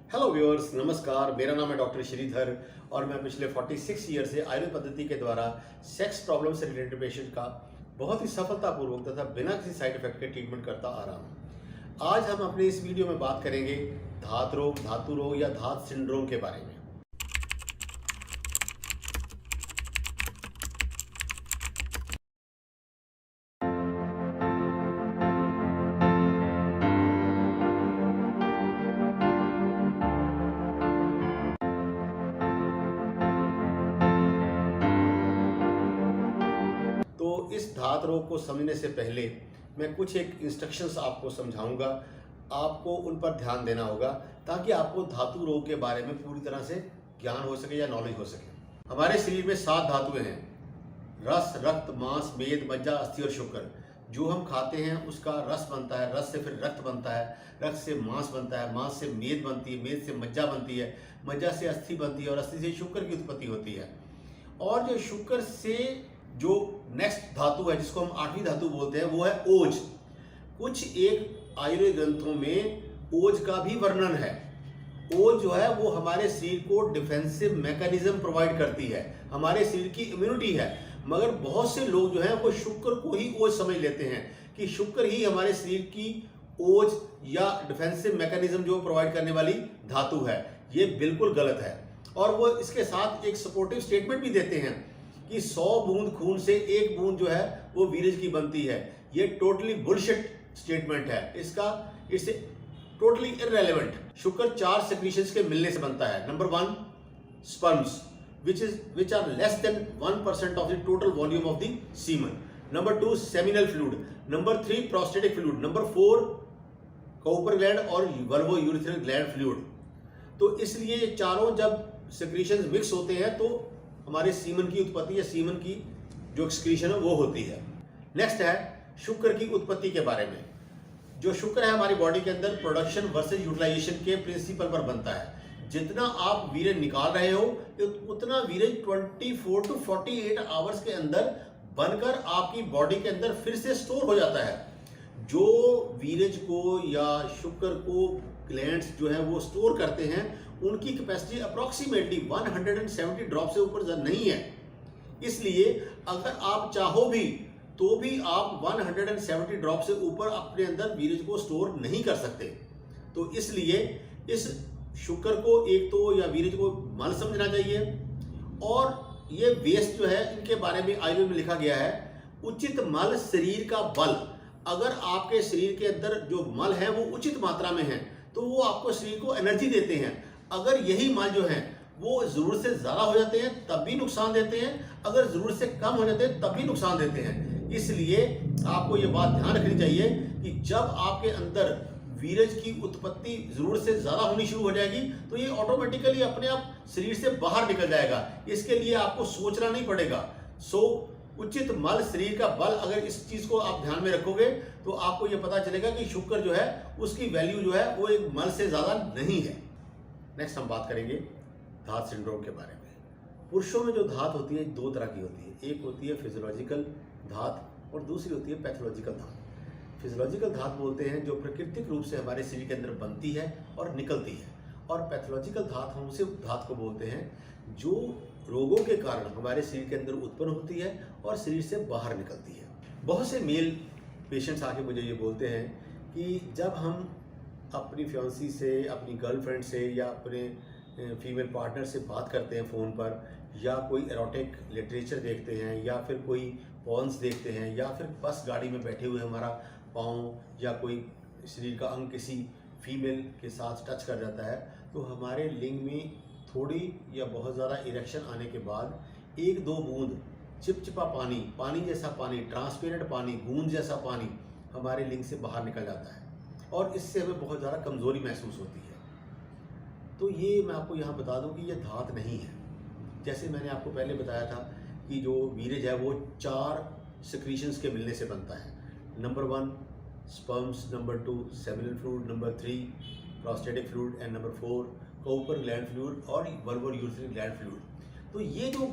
Hello viewers, नमस्कार। मेरा नाम है डॉक्टर श्रीधर और मैं पिछले 46 ईयर से आयुर्वेद पद्धति के द्वारा सेक्स प्रॉब्लम से रिलेटेड पेशेंट का बहुत ही सफलतापूर्वक तथा बिना किसी साइड इफेक्ट के ट्रीटमेंट करता आ रहा हूँ। आज हम अपने इस वीडियो में बात करेंगे धात रोग, धातु रोग या धात सिंड्रोम के बारे में। तो इस धात रोग को समझने से पहले मैं कुछ एक इंस्ट्रक्शंस आपको समझाऊंगा। आपको उन पर ध्यान देना होगा ताकि आपको धातु रोग के बारे में पूरी तरह से ज्ञान हो सके या नॉलेज हो सके। हमारे शरीर में 7 धातुएं हैं: रस, रक्त, मांस, मेद, मज्जा, अस्थि और शुक्र। जो हम खाते हैं उसका रस बनता है, रस से फिर रक्त बनता है, रक्त से मांस बनता है, मांस से मेद बनती है, मेद से मज्जा बनती है, मज्जा से अस्थि बनती है और अस्थि से शुक्र की उत्पत्ति होती है। और जो शुक्र से जो नेक्स्ट धातु है जिसको हम 8वीं धातु बोलते हैं वो है ओज। कुछ एक आयुर्वेद ग्रंथों में ओज का भी वर्णन है। ओज जो है वो हमारे शरीर को डिफेंसिव मैकेनिज्म प्रोवाइड करती है, हमारे शरीर की इम्यूनिटी है। मगर बहुत से लोग जो है वो शुक्र को ही ओज समझ लेते हैं कि शुक्र ही हमारे शरीर की ओज या डिफेंसिव मैकेनिज्म जो प्रोवाइड करने वाली धातु है। ये बिल्कुल गलत है। और वो इसके साथ एक सपोर्टिव स्टेटमेंट भी देते हैं कि 100 बूंद खून से 1 बूंद जो है वो वीरज की बनती है। ये टोटली बुलशिट स्टेटमेंट है। It's totally irrelevant. शुक्र 4 सेक्रीशंस के मिलने से बनता है। Number 1 sperms which are less than 1% of the total volume of the semen. Number 2 seminal fluid. Number 3 prostatic fluid. Number 4 Cowper gland और vulvourethral gland fluid. तो इसलिए ये चारों जब सेक्रीशंस मिक्स होते हैं तो हमारे सीमन की उत्पत्ति या सीमन की जो एक्सक्रीशन है वो होती है। नेक्स्ट है शुक्र की उत्पत्ति के बारे में। जो शुक्र है हमारी बॉडी के अंदर प्रोडक्शन वर्सेस यूटिलाइजेशन के प्रिंसिपल पर बनता है। जितना आप वीर्य निकाल रहे हो उतना वीर्य 24 to 48 आवर्स के अंदर बनकर आपकी बॉडी के अंदर फिर से स्टोर हो जाता है। जो वीर्य को या शुक्र को ग्लैंड्स जो है वो स्टोर करते हैं उनकी कैपेसिटी अप्रॉक्सीमेटली 170 ड्रॉप से ऊपर नहीं है। इसलिए अगर आप चाहो भी तो भी आप 170 ड्रॉप से ऊपर अपने अंदर वीर्य को स्टोर नहीं कर सकते। तो इसलिए इस शुक्र को एक तो या वीर्य को मल समझना चाहिए। और ये वेस्ट जो है इनके बारे में आयुर्वेद में लिखा गया है, उचित मल शरीर का बल। अगर आपके शरीर के अंदर जो मल है वो उचित मात्रा में है तो वो आपको शरीर को एनर्जी देते हैं। अगर यही मल जो है वो जरूरत से ज्यादा हो जाते हैं तब भी नुकसान देते हैं, अगर जरूरत से कम हो जाते हैं तब भी नुकसान देते हैं। इसलिए आपको ये बात ध्यान रखनी चाहिए कि जब आपके अंदर वीरज की उत्पत्ति जरूरत से ज्यादा होनी शुरू हो जाएगी तो ये ऑटोमेटिकली अपने आप शरीर से बाहर निकल जाएगा। इसके लिए आपको सोचना नहीं पड़ेगा। उचित मल शरीर का बल, अगर इस चीज को आप ध्यान में रखोगे तो आपको ये पता चलेगा कि शुक्र जो है उसकी वैल्यू जो है वो एक मल से ज्यादा नहीं है। नेक्स्ट हम बात करेंगे धात सिंड्रोम के बारे में। पुरुषों में जो धात होती है 2 तरह की होती है। एक होती है फिजियोलॉजिकल धात और दूसरी होती है पैथोलॉजिकल धात। फिजियोलॉजिकल धात बोलते हैं जो प्राकृतिक रूप से हमारे शरीर के अंदर बनती है और निकलती है। और पैथोलॉजिकल धात हम उसे धात को बोलते हैं जो रोगों के कारण हमारे शरीर के अंदर उत्पन्न होती है और शरीर से बाहर निकलती है। बहुत से मेल पेशेंट्स आके मुझे ये बोलते हैं कि जब हम अपनी फियांसी से, अपनी गर्लफ्रेंड से या अपने फीमेल पार्टनर से बात करते हैं फ़ोन पर, या कोई एरोटिक लिटरेचर देखते हैं, या फिर कोई पॉर्न्स देखते हैं, या फिर बस गाड़ी में बैठे हुए हमारा पाँव या कोई शरीर का अंग किसी फीमेल के साथ टच कर जाता है तो हमारे लिंग में थोड़ी या बहुत ज़्यादा इरेक्शन आने के बाद 1-2 बूंद चिपचिपा पानी, पानी जैसा पानी, ट्रांसपेरेंट पानी, गूंद जैसा पानी हमारे लिंग से बाहर निकल जाता है और इससे हमें बहुत ज़्यादा कमज़ोरी महसूस होती है। तो ये मैं आपको यहाँ बता दूँ कि ये धात नहीं है। जैसे मैंने आपको पहले बताया था कि जो वीर्य है वो 4 सेक्रीशंस के मिलने से बनता है। Number 1 sperms, number 2 seminal fluid, number 3 prostatic fluid and number 4 copper gland fluid और वल्वोयूरेथ्रल ग्लैंड फ्लूइड। तो ये जो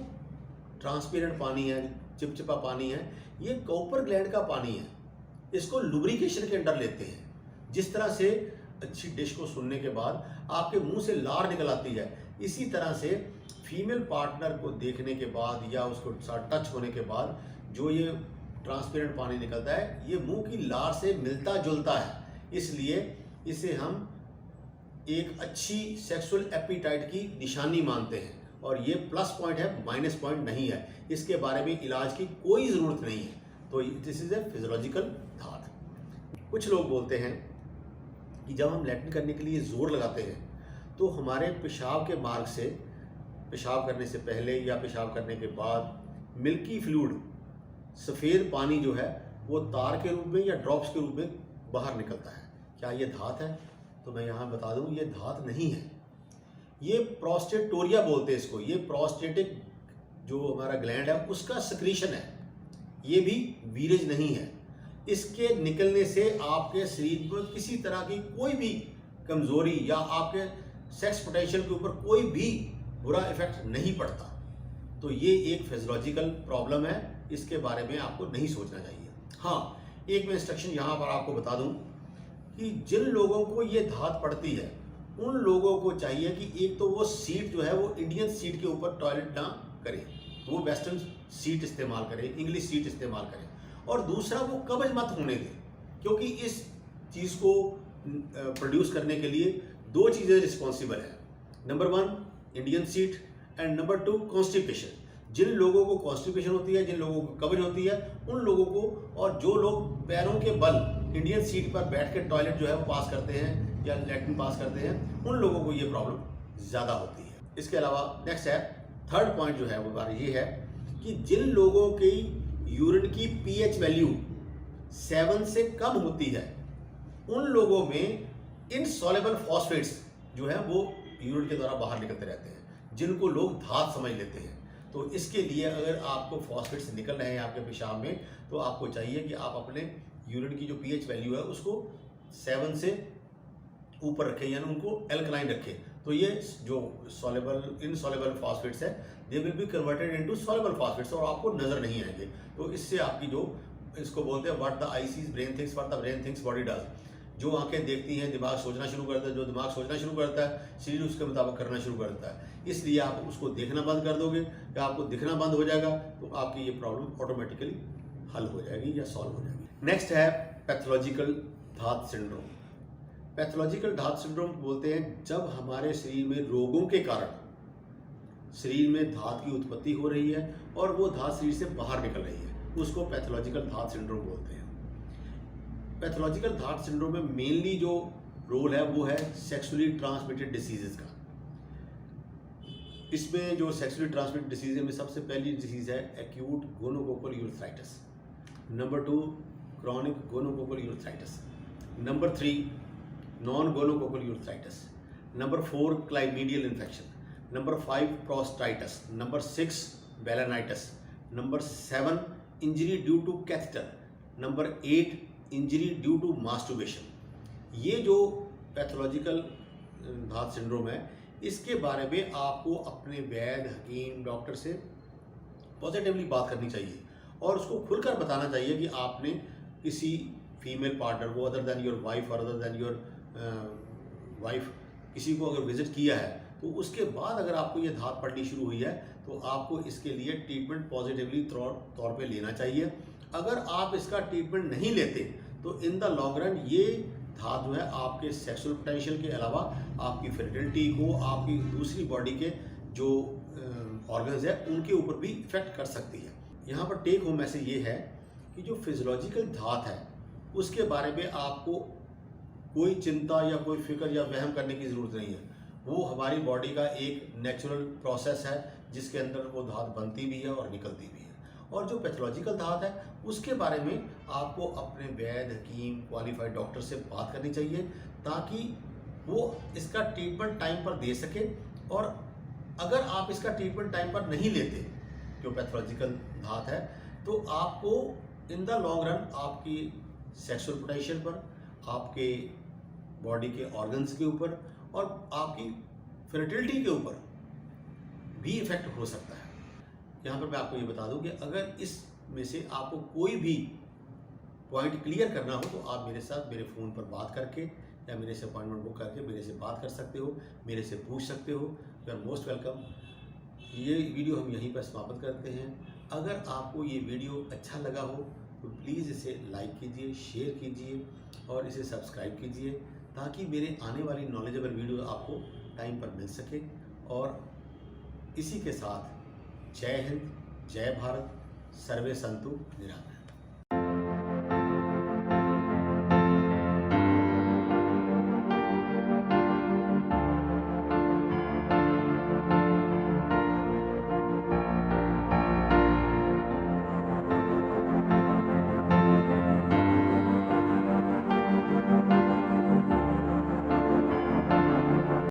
ट्रांसपेरेंट पानी है, चिपचिपा पानी है, ये कॉपर ग्लैंड का पानी है। इसको लुब्रिकेशन के अंडर लेते हैं। जिस तरह से अच्छी डिश को सुनने के बाद आपके मुंह से लार निकल आती है, इसी तरह से फीमेल पार्टनर को देखने के बाद या उसको साथ टच होने के बाद जो ये ट्रांसपेरेंट पानी निकलता है, ये मुंह की लार से मिलता जुलता है। इसलिए इसे हम एक अच्छी सेक्सुअल एपिटाइट की निशानी मानते हैं, और ये प्लस पॉइंट है, माइनस पॉइंट नहीं है। इसके बारे में इलाज की कोई ज़रूरत नहीं है। तो दिस इज़ ए फिजियोलॉजिकल धात। कुछ लोग बोलते हैं कि जब हम लैट्रिन करने के लिए ज़ोर लगाते हैं तो हमारे पेशाब के मार्ग से, पेशाब करने से पहले या पेशाब करने के बाद मिल्की फ्लूइड, सफ़ेद पानी जो है वो तार के रूप में या ड्रॉप्स के रूप में बाहर निकलता है। क्या ये धात है? तो मैं यहाँ बता दूँ, ये धात नहीं है। ये प्रोस्टेटोरिया बोलते हैं इसको। ये प्रोस्टेटिक जो हमारा ग्लैंड है उसका सिक्रीशन है, ये भी वीरेज नहीं है। इसके निकलने से आपके शरीर पर किसी तरह की कोई भी कमज़ोरी या आपके सेक्स पोटेंशियल के ऊपर कोई भी बुरा इफेक्ट नहीं पड़ता। तो ये एक फिजियोलॉजिकल प्रॉब्लम है, इसके बारे में आपको नहीं सोचना चाहिए। हाँ, एक मैं इंस्ट्रक्शन यहाँ पर आपको बता दूँ कि जिन लोगों को ये धात पड़ती है उन लोगों को चाहिए कि एक तो वो सीट जो है वो इंडियन सीट के ऊपर टॉयलेट ना करें, वो वेस्टर्न सीट इस्तेमाल करें, इंग्लिश सीट इस्तेमाल करें। और दूसरा, वो कब्ज मत होने दें, क्योंकि इस चीज़ को प्रोड्यूस करने के लिए दो चीज़ें रिस्पॉन्सिबल हैं। Number 1 Indian seat and number 2 constipation. जिन लोगों को कॉन्स्टिपेशन होती है, जिन लोगों को कब्ज होती है, उन लोगों को, और जो लोग पैरों के बल इंडियन सीट पर बैठ के टॉयलेट जो है वो पास करते हैं या लैट्रिन पास करते हैं, उन लोगों को ये प्रॉब्लम ज़्यादा होती है। इसके अलावा नेक्स्ट है, थर्ड पॉइंट जो है वो बार ये है कि जिन लोगों की यूरिन की पीएच वैल्यू 7 से कम होती है, उन लोगों में इनसॉल्युबल फॉस्फेट्स जो है वो यूरिन के द्वारा बाहर निकलते रहते हैं, जिनको लोग धात समझ लेते हैं। तो इसके लिए अगर आपको फॉस्फेट्स निकल रहे हैं आपके पेशाब में, तो आपको चाहिए कि आप अपने यूरिन की जो पीएच वैल्यू है उसको 7 से ऊपर रखें, यानी उनको एल्कलाइन रखें। तो ये जो इनसॉल्युबल फॉस्फेट्स है, they will be converted into soluble phosphates, और आपको नजर नहीं आएंगे। तो इससे आपकी जो, इसको बोलते हैं what the eye sees brain thinks, what the brain thinks body does. जो आंखें देखती हैं दिमाग सोचना शुरू करता है, जो दिमाग सोचना शुरू करता है शरीर उसके मुताबिक करना शुरू करता है। इसलिए आप उसको देखना बंद कर दोगे या आपको दिखना बंद हो जाएगा, तो आपकी ये प्रॉब्लम ऑटोमेटिकली हल हो जाएगी या सॉल्व हो जाएगी। नेक्स्ट है पैथोलॉजिकल धात सिंड्रोम। पैथोलॉजिकल धात सिंड्रोम बोलते हैं जब हमारे शरीर में रोगों के कारण शरीर में धात की उत्पत्ति हो रही है और वो धात शरीर से बाहर निकल रही है, उसको पैथोलॉजिकल धात सिंड्रोम बोलते हैं। पैथोलॉजिकल धात सिंड्रोम में मेनली जो रोल है वो है सेक्सुअली ट्रांसमिटेड डिसीजेज का। इसमें जो सेक्सुअली ट्रांसमिटेड डिसीज में सबसे पहली डिसीज है acute gonococcal urethritis, number 2 chronic gonococcal urethritis, number 3 non gonococcal urethritis, number 4 chlamydial infection, number 5 prostatitis, number 6 balanitis, number 7 injury due to catheter, number 8 injury due to masturbation. ये जो pathological धात syndrome है, इसके बारे में आपको अपने वैद्य, हकीम, doctor से positively बात करनी चाहिए और उसको खुलकर बताना चाहिए कि आपने किसी फीमेल पार्टनर को अदर देन योर वाइफ और अदर देन योर वाइफ किसी को अगर विजिट किया है, तो उसके बाद अगर आपको ये धात पड़नी शुरू हुई है तो आपको इसके लिए ट्रीटमेंट पॉजिटिवली तौर पे लेना चाहिए। अगर आप इसका ट्रीटमेंट नहीं लेते तो इन द लॉन्ग रन ये धात जो है आपके सेक्सुअल पोटेंशियल के अलावा आपकी फर्टिलिटी को, आपकी दूसरी बॉडी के जो ऑर्गन्स है उनके ऊपर भी इफेक्ट कर सकती है। यहाँ पर टेक होम मैसेज ये है कि जो फिजियोलॉजिकल धात है उसके बारे में आपको कोई चिंता या कोई फिक्र या वहम करने की ज़रूरत नहीं है। वो हमारी बॉडी का एक नेचुरल प्रोसेस है जिसके अंदर वो धात बनती भी है और निकलती भी है। और जो पैथोलॉजिकल धात है उसके बारे में आपको अपने वैद्य, हकीम, क्वालिफाइड डॉक्टर से बात करनी चाहिए ताकि वो इसका ट्रीटमेंट टाइम पर दे सके। और अगर आप इसका ट्रीटमेंट टाइम पर नहीं लेते जो पैथोलॉजिकल धात है, तो आपको इन द लॉन्ग रन आपकी सेक्सुअल पोटेंशियल पर, आपके बॉडी के ऑर्गन्स के ऊपर और आपकी फर्टिलिटी के ऊपर भी इफेक्ट हो सकता है। यहाँ पर मैं आपको ये बता दूं कि अगर इसमें से आपको कोई भी पॉइंट क्लियर करना हो तो आप मेरे साथ मेरे फ़ोन पर बात करके या मेरे से अपॉइंटमेंट बुक करके मेरे से बात कर सकते हो, मेरे से पूछ सकते हो। You are most welcome. ये वीडियो हम यहीं पर समाप्त करते हैं। अगर आपको ये वीडियो अच्छा लगा हो तो प्लीज़ इसे लाइक कीजिए, शेयर कीजिए और इसे सब्सक्राइब कीजिए, ताकि मेरे आने वाली नॉलेजेबल वीडियो आपको टाइम पर मिल सके। और इसी के साथ जय हिंद, जय भारत, सर्वे संतु निरामय।